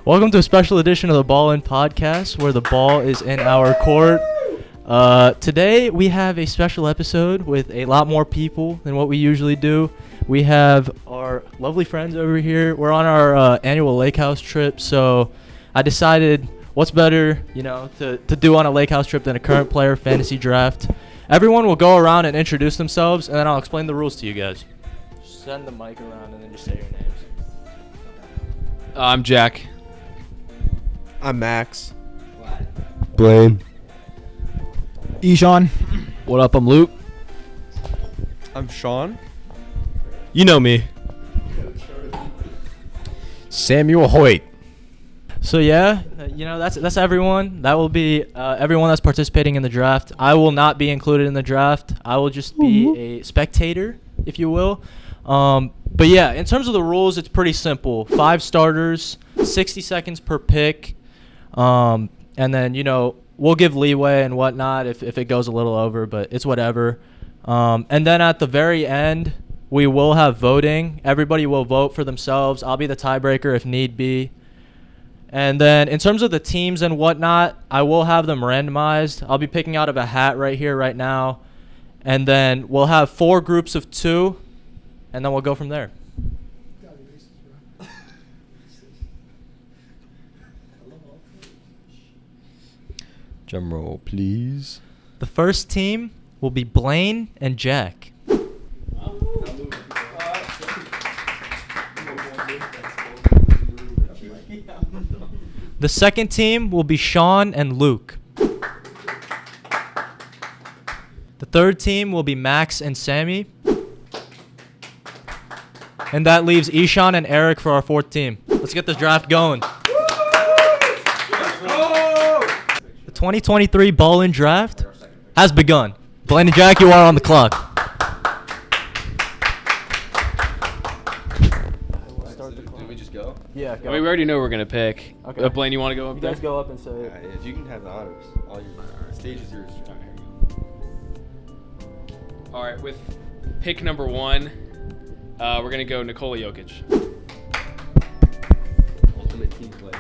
Welcome to a special edition of the Ball In Podcast, where the ball is in our court. Today we have a special episode with a lot more people than what we usually do. We have our lovely friends over here. We're on our annual lake house trip, so I decided what's better, to do on a lake house trip than a current player fantasy draft. Everyone will go around and introduce themselves, and then I'll explain the rules to you guys. Just send the mic around and then just say your names. I'm Jack. I'm Max. Blaine. Ishan. What up? I'm Luke. I'm Sean. You know me. Sammy Hoyt. So yeah, that's everyone. That will be everyone that's participating in the draft. I will not be included in the draft. I will just be a spectator, if you will. But yeah, in terms of the rules, it's pretty simple. 5 starters, 60 seconds per pick, and then we'll give leeway and whatnot if it goes a little over, but it's whatever. And then at the very end, we will have voting. Everybody will vote for themselves. I'll be the tiebreaker if need be. And then in terms of the teams and whatnot, I will have them randomized. I'll be picking out of a hat right here, right now. And then we'll have 4 groups of 2, and then we'll go from there. Drum roll, please. The first team will be Blaine and Jack. The second team will be Sean and Luke. The third team will be Max and Sammy. And that leaves Ishan and Eric for our 4th team. Let's get this draft going. The 2023 Ball In Draft has begun. Blaine and Jack, you are on the clock. Did we just go? Yeah, I mean, we already know we're gonna pick. Okay. Blaine, you want to go up You there? guys go up and say it. If you can have the honors. All your stage is yours. All right, with pick number 1, we're gonna go Nikola Jokic. Ultimate team plays.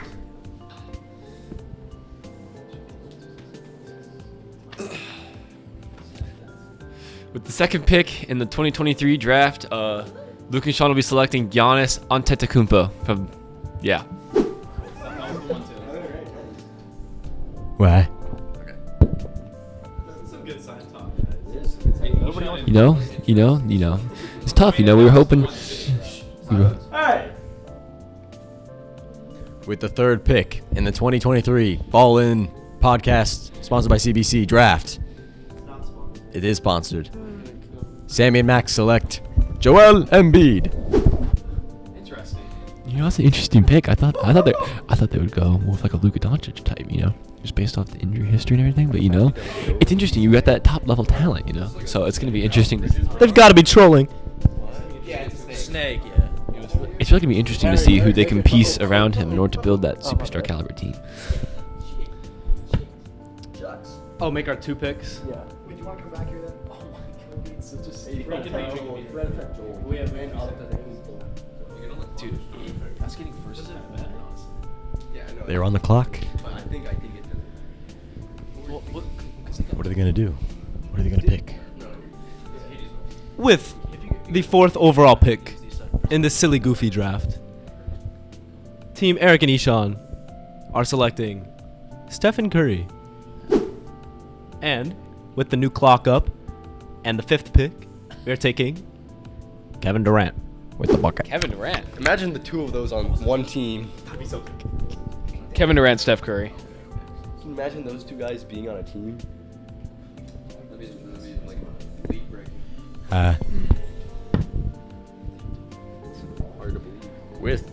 With the second pick in the 2023 draft, Luke and Sean will be selecting Giannis Antetokounmpo from, yeah. Why? You know. It's tough, we were hoping. With the third pick in the 2023 Ball In Podcast, sponsored by CBC Draft. It is sponsored. Sammy and Max select Joel Embiid. Interesting. That's an interesting pick. I thought they would go more with like a Luka Doncic type, just based off the injury history and everything. But it's interesting. You got that top level talent, So it's gonna be interesting. They've got to be trolling. Snake, yeah. It's really gonna be interesting to see who they can piece around him in order to build that superstar caliber team. Oh, make our 2 picks. Yeah. Would you want to come back here then? Oh my god, it's such a city. Dude, that's getting first time back. Yeah, I know. They're on the clock. But I think I can get them. What are they gonna do? What are they gonna pick? With the 4th overall pick in the silly goofy draft, Team Eric and Ishan are selecting Stephen Curry. And with the new clock up and the 5th pick, we are taking Kevin Durant with the bucket. Kevin Durant. Imagine the 2 of those on one team. Kevin Durant, Steph Curry. Can you imagine those 2 guys being on a team? That'd be like league breaking. Hard to believe. With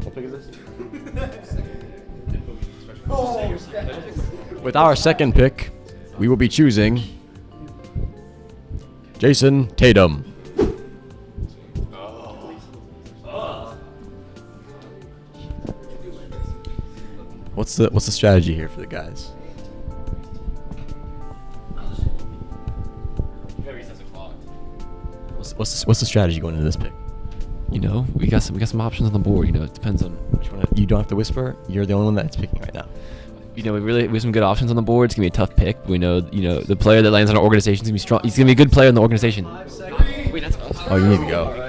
What pick is this? With our second pick, we will be choosing Jason Tatum. What's the strategy here for the guys? What's the strategy going into this pick? You know, we got some options on the board. You know, it depends on which one. You don't have to whisper. You're the only one that's picking right now. You know, we have some good options on the board. It's gonna be a tough pick. We know, the player that lands on our organization is gonna be strong. He's gonna be a good player in the organization. Wait, that's us. Oh, you need to go.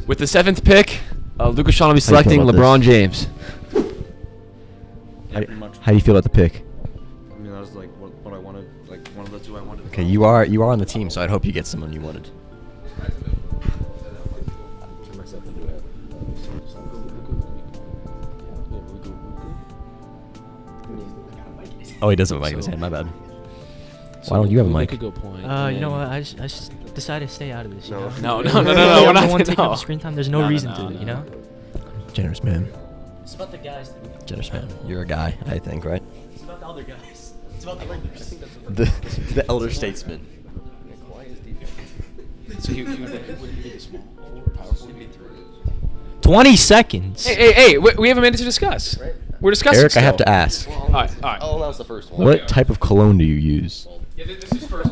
With the 7th pick, Lucas Shawn will be How do you feel selecting about LeBron this? James. How do you feel about the pick? I mean, that was like what I wanted, like one of the two I wanted. Okay, you are on the team, so I'd hope you get someone you wanted. Oh, he doesn't have a mic in his hand. My bad. Why don't you have a mic? Could go point. You know what? I just decided to stay out of this. You know? No. We're We're not taking no. up screen time. There's no reason to. You know. Generous man. It's about the guys. Generous man. You're a guy, I think, right? It's about the other guys. It's about the elders. The elder statesman. So he would be small or powerful. 20 seconds. Hey, we have a minute to discuss. We're discussing. Eric, I still. have to ask. All right. I'll announce the first one. What type of cologne do you use? Yeah, this is first.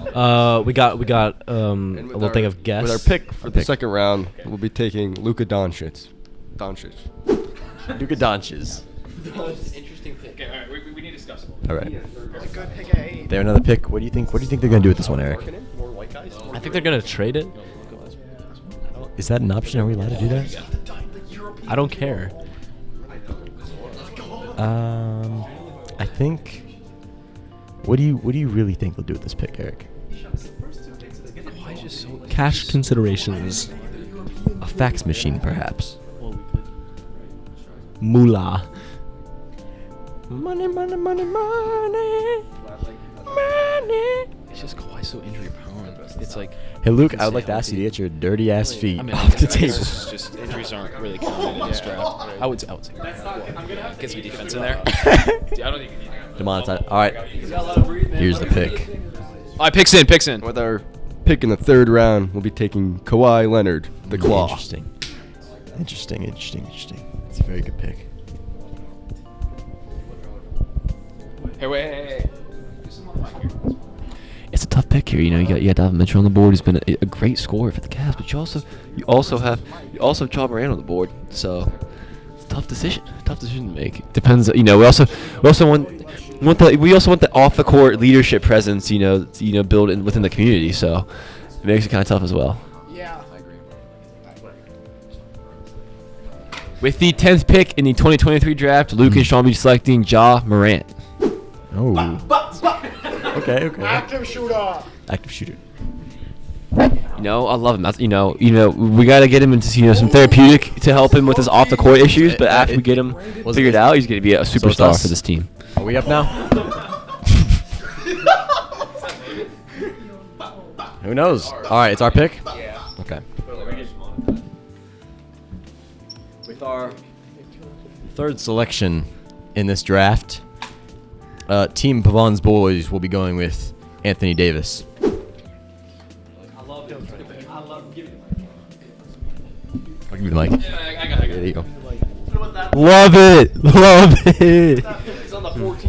We got a And with little thing of guess. With our pick for the second round, we'll be taking Luka Doncic. Luka Doncic. Interesting pick. Okay, all right. We need to discuss. All right. They have another pick. What do you think they're gonna do with this one, Eric? I think they're gonna trade it. Is that an option? Are we allowed to do that? I don't care. I think. What do you really think they'll do with this pick, Eric? Cash considerations. A fax machine, perhaps. Moolah. Money, money, money, money, money. It's just Kawhi's so injury prone. It's like. Hey Luke, I would like to ask you to get your dirty ass feet I mean, off the I guess table. it's just injuries aren't really counted in this draft. I would say. Get some defense in there. Dude, I don't think. Demonetize. All right. Here's the pick. All right, picks in. With our pick in the third round, we'll be taking Kawhi Leonard, the Claw. Interesting. It's a very good pick. Hey, wait. It's a tough pick here. You know, you got Donovan Mitchell on the board. He's been a great scorer for the Cavs, but you also have Ja Morant on the board. So it's a tough decision to make. Depends. You know, we also want the off the court leadership presence. You know, build within the community. So it makes it kind of tough as well. Yeah. I agree. With the 10th pick in the 2023 draft, Luke and Sean will be selecting Ja Morant. Oh. Okay. Active shooter. You know, I love him. That's, you know, we got to get him into some therapeutic to help him with his off the court issues. But after we get him figured out, he's going to be a superstar us. for this team. Are we up now? Who knows? All right, it's our pick. Yeah. Okay. With our third selection in this draft, Team Pavan's boys will be going with Anthony Davis. I'll give you the mic. I got There you go. Love it.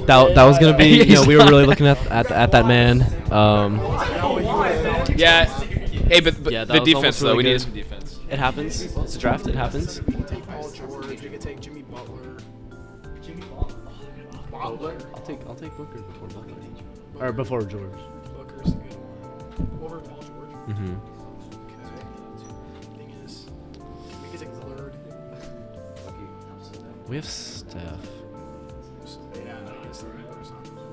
That was gonna be. You know, we were really looking at that man. Yeah. Hey, but Yeah, that the was defense almost though, really we good. needed some defense. It happens. It's a draft. It happens. We could take Paul George. We could take Jimmy Butler. Butler? I'll take Booker before Butler. Or before George. Booker's a good one. Over Paul George. Mm-hmm. Okay. Thing is, we could take Woolard. We have Steph. Yeah, I guess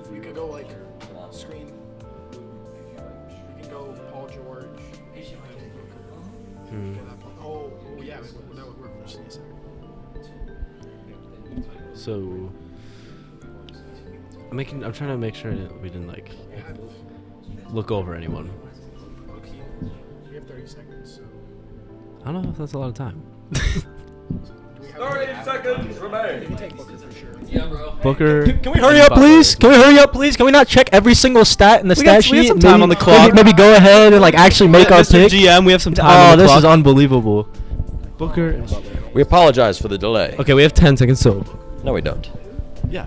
we could go like screen. We can go Paul George. And Booker. Hmm. Oh, yeah, that would work. Just need a second. So I'm trying to make sure that we didn't like look over anyone. Okay. We have 30 seconds, so. I don't know if that's a lot of time. 30 seconds remain. We can take Booker for sure. Yeah, bro. Booker. Can we hurry up, please? Can we not check every single stat in the stat sheet? We got some time on the clock. Maybe go ahead and like actually make our Mr. pick. GM, we have some time. Oh, on the this clock. is unbelievable. Booker and Butler. We apologize for the delay. Okay, we have 10 seconds. So No, we don't. yeah.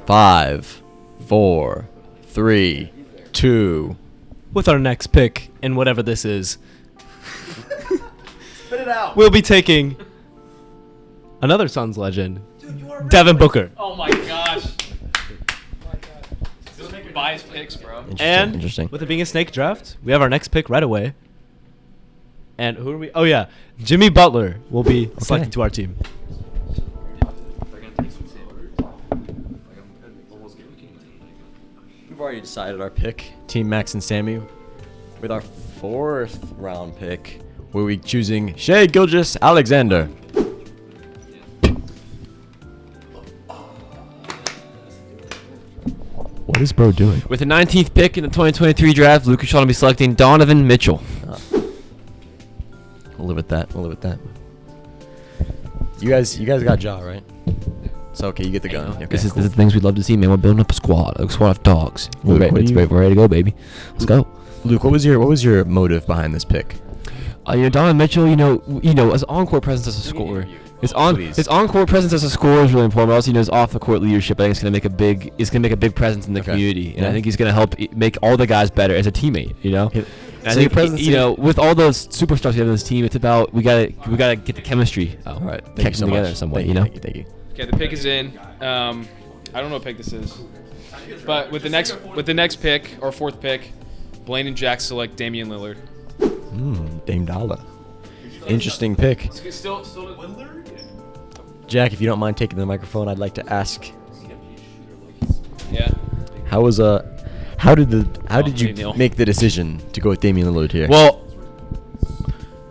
5, 4, 3, 2, with our next pick, and whatever this is, Spit it out. we'll be taking another Suns legend, Devin Booker. Oh my gosh. Bias picks, bro. And Interesting. with it being a snake draft, we have our next pick right away. And who are we? Oh yeah, Jimmy Butler will be selected to our team. We've already decided our pick, Team Max and Sammy. With our 4th round pick, we'll be choosing Shai Gilgeous-Alexander. What is bro doing? With the 19th pick in the 2023 draft, Lucas Shaw will be selecting Donovan Mitchell. We'll live with that. We'll live with that. You guys got Ja, right? So okay, you get the gun. Okay, This is cool. the things we'd love to see, man. We're building up a squad of dogs. We're Luke, ready, what do we're you- ready to go, baby. Let's go. Luke, what was your motive behind this pick? Donovan Mitchell, his on-court presence as a scorer. His on-court presence as a scorer is really important. But also, his off-the-court leadership, I think, is going to make a big presence in the Okay. community, and Yeah. I think he's going to help make all the guys better as a teammate. Hit- And I so think your presence with all those superstars we have on this team, it's about we gotta get the chemistry. All right, thank catch you so them together much. in some way. Thank you. Okay, the pick is in. I don't know what pick this is, but with the next pick or 4th pick, Blaine and Jack select Damian Lillard. Dame Dollar. Interesting pick. Still. Jack, if you don't mind taking the microphone, I'd like to ask, Yeah. how did you Neil. make the decision to go with Damian Lillard here? Well,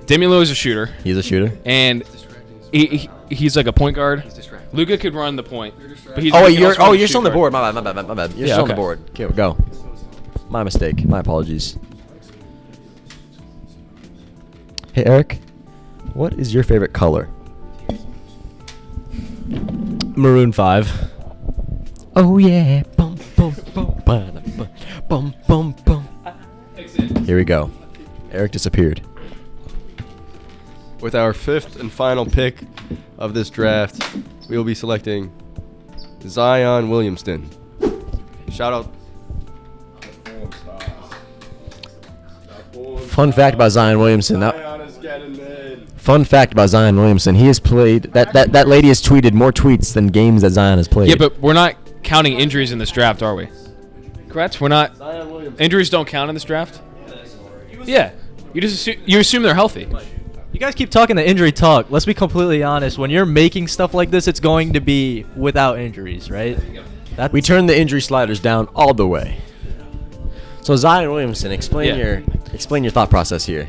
Damian Lillard's a shooter, He's a shooter. and he's like a point guard. Luka could run the point. But Oh wait, he can also run you're the still on the shoot board. guard. My bad. You're Yeah, still on the okay. board. Okay, go. My mistake. My apologies. Hey Eric, what is your favorite color? Maroon 5. Oh yeah. Bum bum bum bum bum bum. Here we go. Eric disappeared. With our 5th and final pick of this draft, we will be selecting Zion Williamson. Shout out. Fun fact about Zion Williamson. Zion is getting in. Fun fact about Zion Williamson. He has played. That lady has tweeted more tweets than games that Zion has played. Yeah, but we're not counting injuries in this draft, are we? Correct? We're not. Zion Williamson. Injuries don't count in this draft. Yeah. You just assume they're healthy. You guys keep talking the injury talk. Let's be completely honest. When you're making stuff like this, it's going to be without injuries, right? We turned the injury sliders down all the way. So Zion Williamson, explain your thought process here.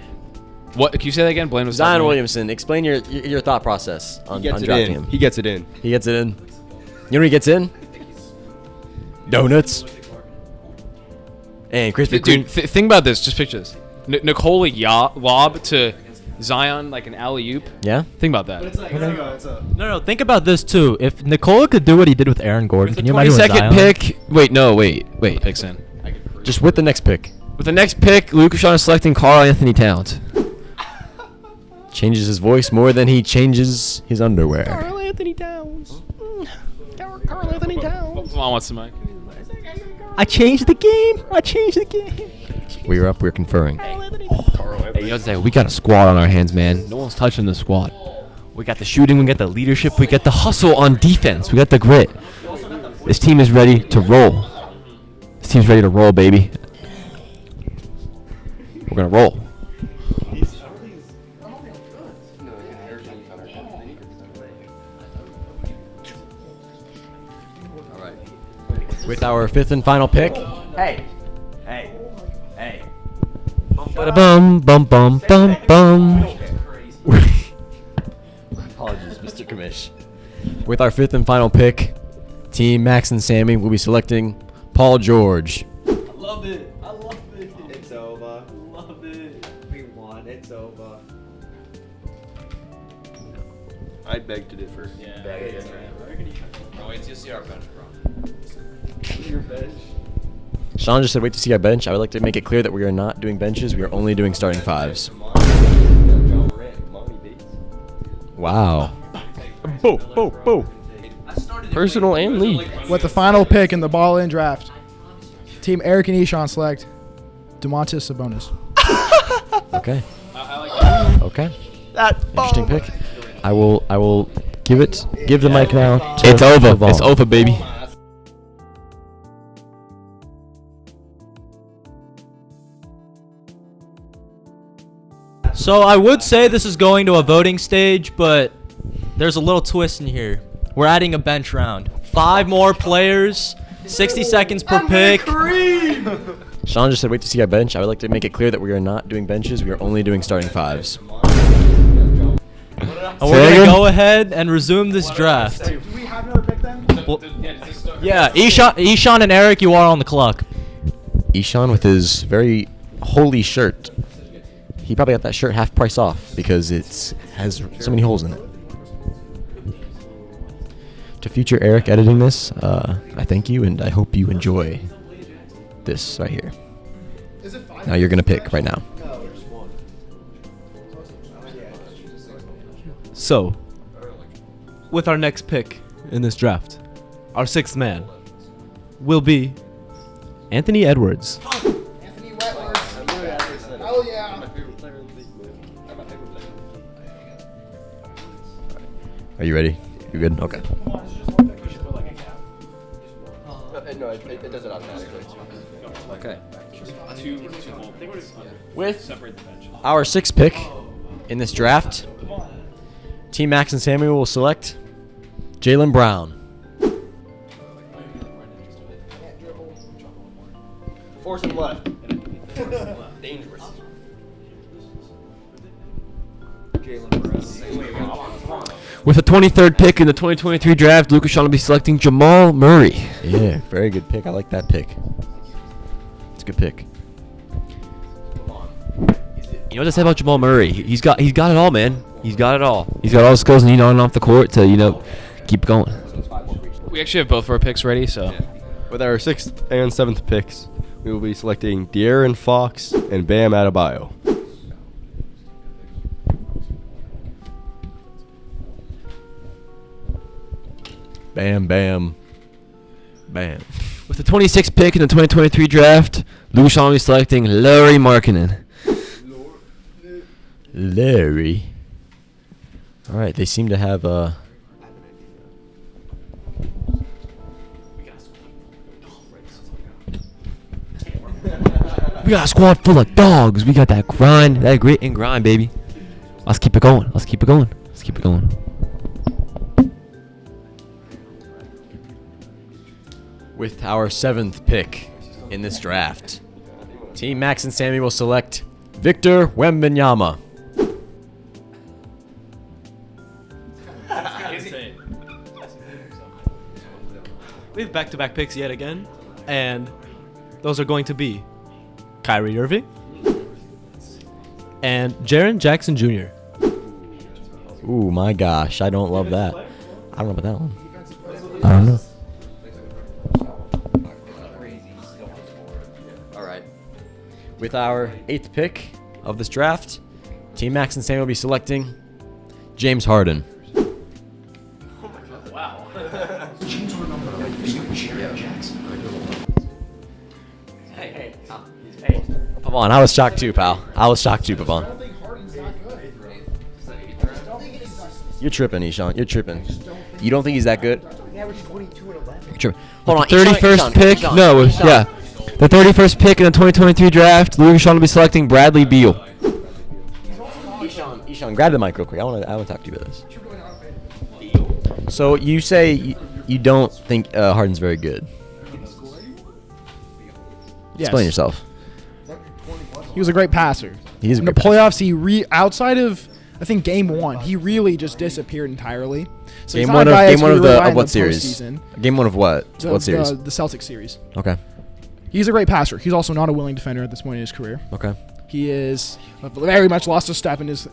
What? Can you say that again? Blaine was Zion talking to me. Williamson, explain your thought process on He gets it drafting in. him. He gets it in. He gets it in. You know what he gets in? Donuts. And Krispy Dude, Kreme. think about this. Just picture this. Nikola lob to Zion like an alley-oop. Yeah? Think about that. No, think about this too. If Nikola could do what he did with Aaron Gordon, With can the you imagine with 22nd Zion? pick. Wait. Picks in. Just with the next pick. With the next pick, Lucas Shaw is selecting Karl Anthony Towns. Changes his voice more than he changes his underwear. Anthony Towns. Carl Anthony Towns. Come on, what's the mic? I changed the game. We're up, we're conferring. Hey, we got a squad on our hands, man. No one's touching the squad. We got the shooting, we got the leadership, we got the hustle on defense, we got the grit. This team is ready to roll. This team's ready to roll, baby. We're gonna roll. With our 5th and final pick. Bum bum bum bum bum. Apologies, Mr. Kamish. With our 5th and final pick, Team Max and Sammy will be selecting Paul George. Love it. I love it. It's over. Love it. We won. It's over. I beg to differ. Wait till you see our bench, bro. Your bench. Sean just said, wait to see our bench. I would like to make it clear that we are not doing benches. We are only doing starting fives. Wow. Personal and league. With the final pick in the ball-in draft, Team Eric and Ishan select Domantas Sabonis. Okay. I like that. Okay. Interesting pick. I will give the mic now to It's over. Pavan. It's over, baby. So I would say this is going to a voting stage, but there's a little twist in here. We're adding a bench round. 5 more players, 60 seconds per pick. Sean just said wait to see our bench. I would like to make it clear that we are not doing benches. We are only doing starting fives. And we're going to go ahead and resume this draft. Do we have another pick then? Yeah, Ishan and Eric, you are on the clock. Ishan with his very holy shirt. He probably got that shirt half price off because it has so many holes in it. To future Eric editing this, I thank you and I hope you enjoy this right here. Now you're gonna pick right now. So, with our next pick in this draft, our 6th man will be Anthony Edwards. Anthony Wetworth. Hell yeah. Are you ready? You good? Okay. No, it does it automatically. Okay. With separate the bench. Our 6th pick in this draft, Team Max and Samuel will select Jaylen Brown. Force him left. Dangerous. With the 23rd pick in the 2023 draft, Lucas Sean will be selecting Jamal Murray. Yeah, very good pick. I like that pick. It's a good pick. You know what to say about Jamal Murray? He's got it all, man. He's got it all. He's got all the skills and on and off the court to keep going. We actually have both of our picks ready, so. With our 6th and 7th picks, we will be selecting De'Aaron Fox and Bam Adebayo. Bam, bam, bam. With the 26th pick in the 2023 draft, Lucas Sean will be selecting Larry Markkinen. Larry. All right, they seem to have We got a squad full of dogs. We got that grind, that grit and grind, baby. Let's keep it going. Let's keep it going. Let's keep it going. with our 7th pick in this draft. Team Max and Sammy will select Victor Wembanyama. We have back-to-back picks yet again, and those are going to be Kyrie Irving and Jaren Jackson Jr. Ooh, my gosh, I don't love that. I don't know about that one. I don't know. All right. With our 8th pick of this draft, Team Max and Sammy will be selecting James Harden. Pavan, I was shocked too, pal. I was shocked too, Pavan. You're tripping, Ishan. You're tripping. You don't think he's that good? You're tripping. Hold on. 31st pick. Yeah. The 31st pick in the 2023 draft, Lucas Sean will be selecting Bradley Beal. Ishan, grab the mic real quick. I want to talk to you about this. So you say you don't think Harden's very good. Yes. Explain yourself. He was a great passer. He's a In the great passer. playoffs, outside of I think game 1, he really just disappeared entirely. So he's Game not one a guy of that's gonna rely of on what the series? postseason. Game 1 of what? The- What series? The Celtics series. Okay. He's a great passer. He's also not a willing defender at this point in his career. Okay. He is very much lost a step in his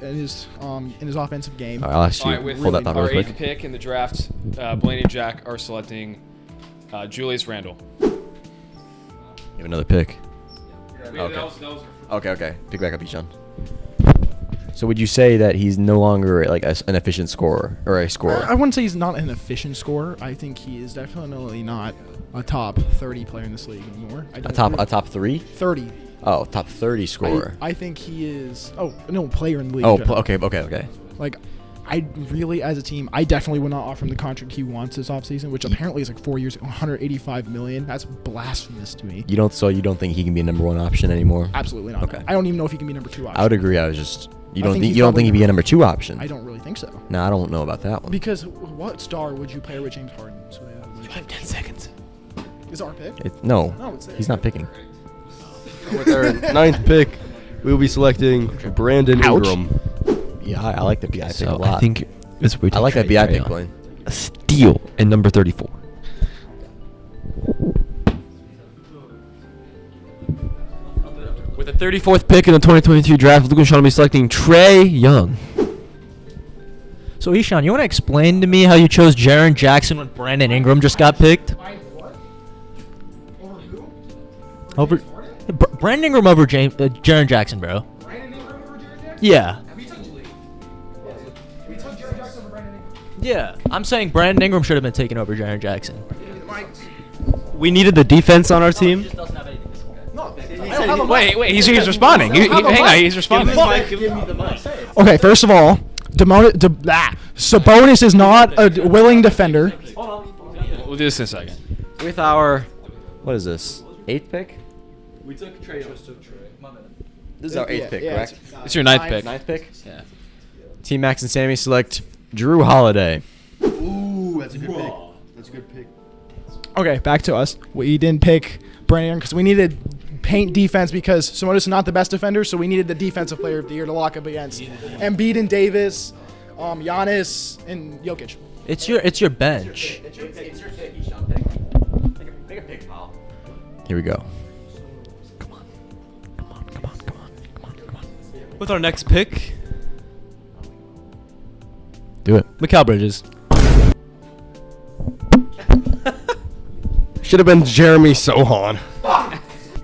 offensive game. All right, I'll ask All you. right, with Hold that thought our real 8th quick. pick in the draft, Blaine and Jack are selecting Julius Randle. You have another pick. Okay. Okay. Pick back up, Ishan. So would you say that he's no longer like an efficient scorer or a scorer? I wouldn't say he's not an efficient scorer. I think he is definitely not a top 30 player in this league anymore. A top 3? 30. Oh, top 30 scorer. I think he is. Oh no, player in the league. Oh, in general. okay. Like, I really, as a team, I definitely would not offer him the contract he wants this offseason, which apparently is like 4 years, 185 million. That's blasphemous to me. You don't think he can be a number 1 option anymore? Absolutely not. Okay. I don't even know if he can be number 2 option. I would agree. You don't think think he's you don't probably think he'd be a number 2 option? I don't really think so. No, I don't know about that one. Because what star would you pair with James Harden? So You have 10 seconds. is our pick? No, it's he's not picking. With our 9th pick, we will be selecting Brandon Ingram. Yeah, I like the BI pick a So lot. I think it's I like that BI pick, Blaine. A steal and number 34. With the 34th pick in the 2023 draft, Luke and Sean will be selecting Trey Young. So Ishan, you want to explain to me how you chose Jaren Jackson when Brandon Ingram just got picked? Over Brandon Ingram over Jaren Jackson, bro. Brandon Ingram over Jaren Jackson? Yeah. We took Jaren Jackson over Brandon Ingram. Yeah. I'm saying Brandon Ingram should have been taken over Jaren Jackson. We needed the defense on our team. Wait, he's responding. Hang on, he's responding. Okay, first of all, Sabonis is not a willing defender. We'll do this in a second. With our, what is this? 8th pick? We took Trey. This is our 8th pick, correct? It's your 9th pick. 9th pick? Yeah. Team Max and Sammy select Drew Holiday. Ooh, that's a good pick. That's a good pick. Okay, back to us. We didn't pick Brandon because we needed paint defense because Sabonis is not the best defender, so we needed the defensive player of the year to lock up against Embiid and Davis, Giannis and Jokic. It's your bench. Here we go. With our next pick, Do it. Mikal Bridges. Should have been Jeremy Sohan.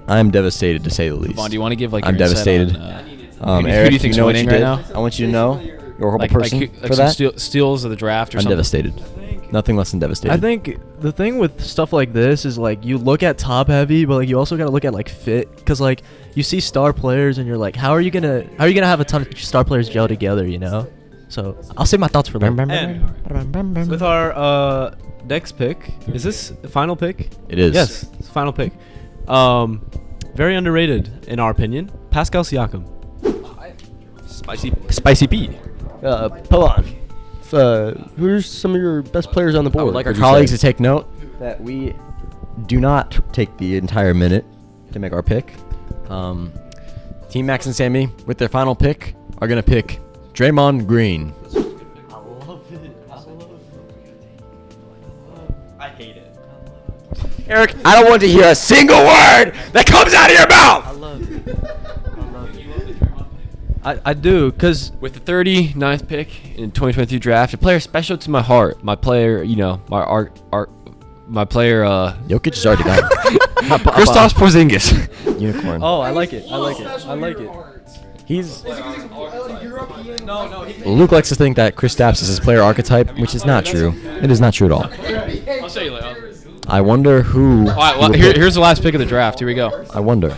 I'm devastated, to say the least. Vaughn, do you want to give like? I'm your insight devastated. On, Eric, who do you think's know what winning you right did? now? I want you to know you're a horrible like person for some that. steals of the draft or I'm something? devastated. Nothing less than devastated. I think the thing with stuff like this is like you look at top heavy, but like you also gotta look at like fit, because like you see star players and you're like, how are you gonna have a ton of star players gel together, you know? So I'll save my thoughts for later. And with our next pick, is this the final pick? It is. Yes, it's the final pick. Very underrated in our opinion. Pascal Siakam. Spicy P. Pavan. Who's some of your best players on the board? I would like our would you colleagues say? to take note that we do not take the entire minute to make our pick. Team Max and Sammy, with their final pick, are going to pick Draymond Green. I hate it. Eric, I don't want to hear a single word that comes out of your mouth! I love it. I do, because With the 39th pick in 2023 draft, a player special to my heart. My player, my player, Jokic is already gone. Kristaps Porzingis. Unicorn. oh, I like it. I like it. He's Luke likes to think that Kristaps is his player archetype, which is not true. It is not true at all. I'll show you later. I wonder who. All right, well, who will pick. here's the last pick of the draft. Here we go. I wonder.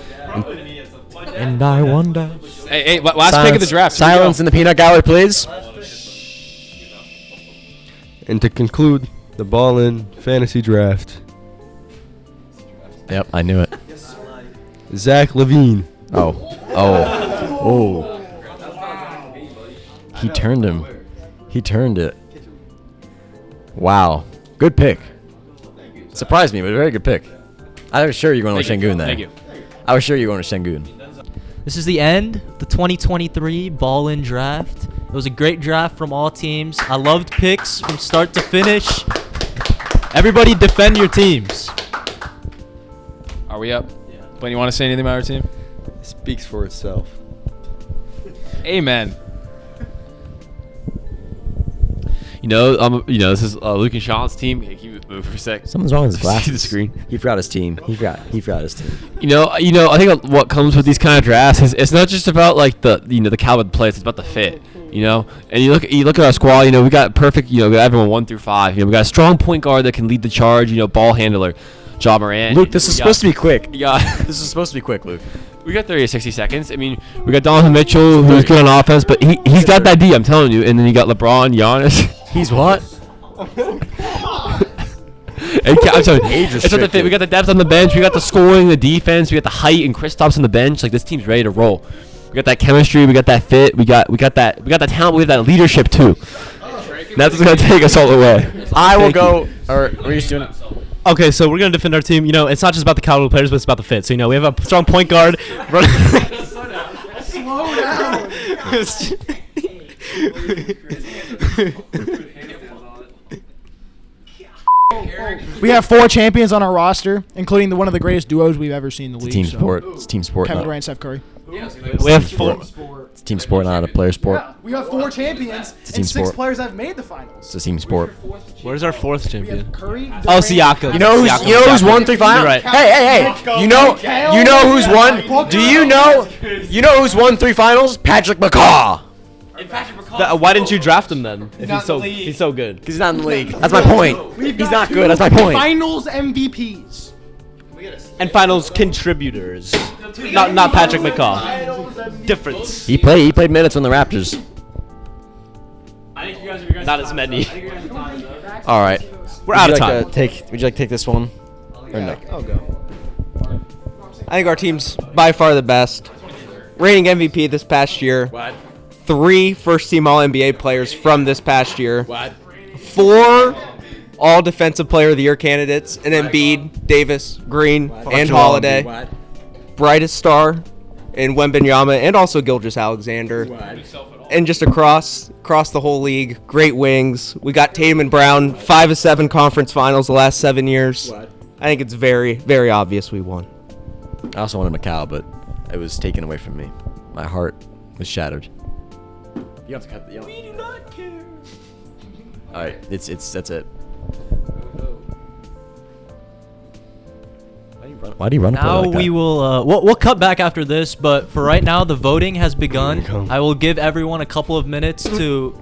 And I wonder. Hey, last pick of the draft. Here we Silence go. in the peanut gallery, please. And to conclude the Ballin Fantasy Draft, Yep, I knew it. Zach LaVine. Oh. He turned him. He turned it. Wow. Good pick. Surprised me, but a very good pick. I was sure you were going with Thank you. Şengün there. Thank you. I was sure you were going to Şengün. this is the end of the 2023 Ball-In Draft. It was a great draft from all teams. I loved picks from start to finish. Everybody defend your teams. Are we up? Yeah. Blaine, you want to say anything about our team? Speaks for itself. Amen. This is Luke and Sean's team. Hey, can you move for a sec? Something's wrong with his glasses. See the screen. He forgot his team. He forgot his team. I think what comes with these kind of drafts is it's not just about like the caliber of the players, it's about the fit. And you look at our squad. We got perfect. We got everyone 1 through 5. We got a strong point guard that can lead the charge. Ball handler. Ja Morant. Luke, this is supposed to be quick. Yeah. This is supposed to be quick, Luke. We got 30 to 60 seconds. I mean, we got Donovan Mitchell, who's good on offense, but he's got that D, I'm telling you. And then you got LeBron, Giannis. He's what? I'm sorry. Age It's not the fit. restricted. We got the depth on the bench. We got the scoring, the defense. We got the height and Kristaps on the bench. Like, this team's ready to roll. We got that chemistry. We got that fit. We got that talent. We have that leadership too. That's what's gonna take us all the way. I will go. Or are you just doing it? Okay, so we're gonna defend our team. You know, it's not just about the caliber players, but it's about the fit. So you know, we have a strong point guard. Slow down. We have 4 champions on our roster, including one of the greatest duos we've ever seen in the league. Team so. sport. It's team sport. Kevin Not, Durant, Steph Curry. We have 4. it's team sport, not a player sport. Yeah, we have 4 champions team and 6 sport. players that have made the finals. It's a team sport. Where's our 4th We have champion? Curry. Oh, Durant, Siakam. You know who's won 3 finals? You're right. Hey. You know who's won? Do you know who's won 3 finals? Patrick McCaw. Why didn't you draft him then? If he's so good. Because he's not in the league. That's my point. We've He's got not 2 good. That's my point. Finals MVPs. And finals contributors. Not Patrick McCaw. Difference. He played minutes on the Raptors. Not as many. All right. We're out of time. Would you like to take this one? Or no? I'll go. I think our team's by far the best. Reigning MVP this past year. What? 3 first-team All-NBA players from this past year. What? 4 All-Defensive Player of the Year candidates, and Embiid, Davis, Green, and Holiday. Brightest star in Wembanyama and also Gilgeous-Alexander. And just across the whole league, great wings. We got Tatum and Brown, 5 of 7 conference finals the last 7 years. I think it's very, very obvious we won. I also wanted Macau, but it was taken away from me. My heart was shattered. You have to cut the. We do not care. All right, that's it. Why do you run? Now like we that? will we'll cut back after this, but for right now the voting has begun. Here we go. I will give everyone a couple of minutes to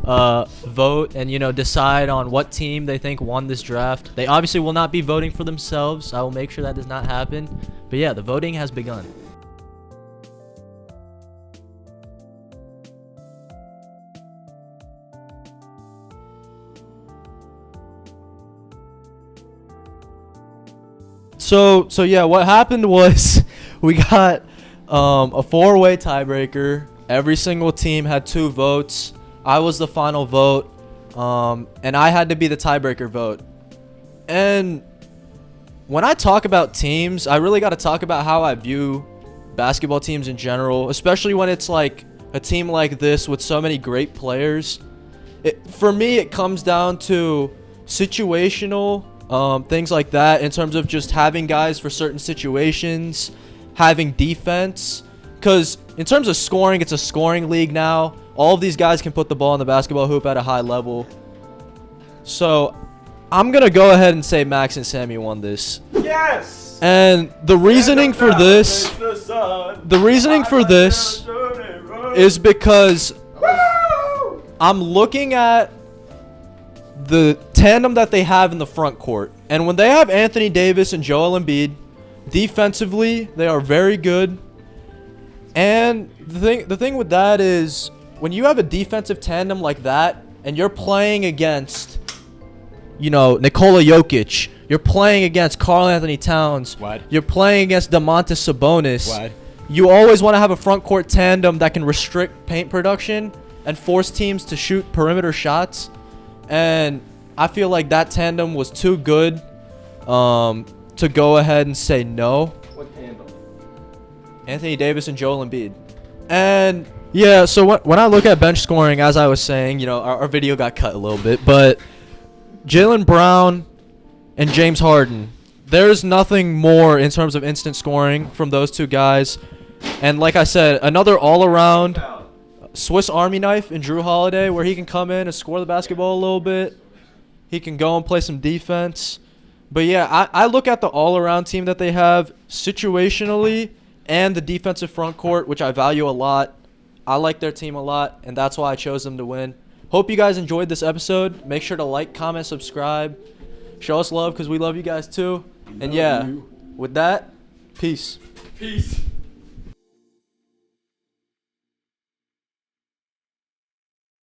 vote and decide on what team they think won this draft. They obviously will not be voting for themselves. I will make sure that does not happen. But yeah, the voting has begun. So yeah, what happened was we got a 4-way tiebreaker. Every single team had 2 votes. I was the final vote, and I had to be the tiebreaker vote. And when I talk about teams, I really got to talk about how I view basketball teams in general, especially when it's like a team like this with so many great players. For me, it comes down to situational things like that, in terms of just having guys for certain situations, having defense. Because in terms of scoring, it's a scoring league now. All of these guys can put the ball in the basketball hoop at a high level. So I'm going to go ahead and say Max and Sammy won this. Yes! And the reasoning for this is because I'm looking at the tandem that they have in the front court. And when they have Anthony Davis and Joel Embiid, defensively, they are very good. And the thing with that is, when you have a defensive tandem like that, and you're playing against, Nikola Jokic, you're playing against Karl Anthony Towns, you're playing against Domantas Sabonis, you always want to have a front court tandem that can restrict paint production and force teams to shoot perimeter shots. And I feel like that tandem was too good to go ahead and say no. What tandem? Anthony Davis and Joel Embiid. And yeah, so when I look at bench scoring, as I was saying, our video got cut a little bit, but Jaylen Brown and James Harden, there's nothing more in terms of instant scoring from those 2 guys. And like I said, another all-around Swiss Army knife in Drew Holiday, where he can come in and score the basketball a little bit. He can go and play some defense. But yeah, I look at the all-around team that they have situationally and the defensive front court, which I value a lot. I like their team a lot, and that's why I chose them to win. Hope you guys enjoyed this episode. Make sure to like, comment, subscribe. Show us love because we love you guys too. And yeah, with that, peace. Peace.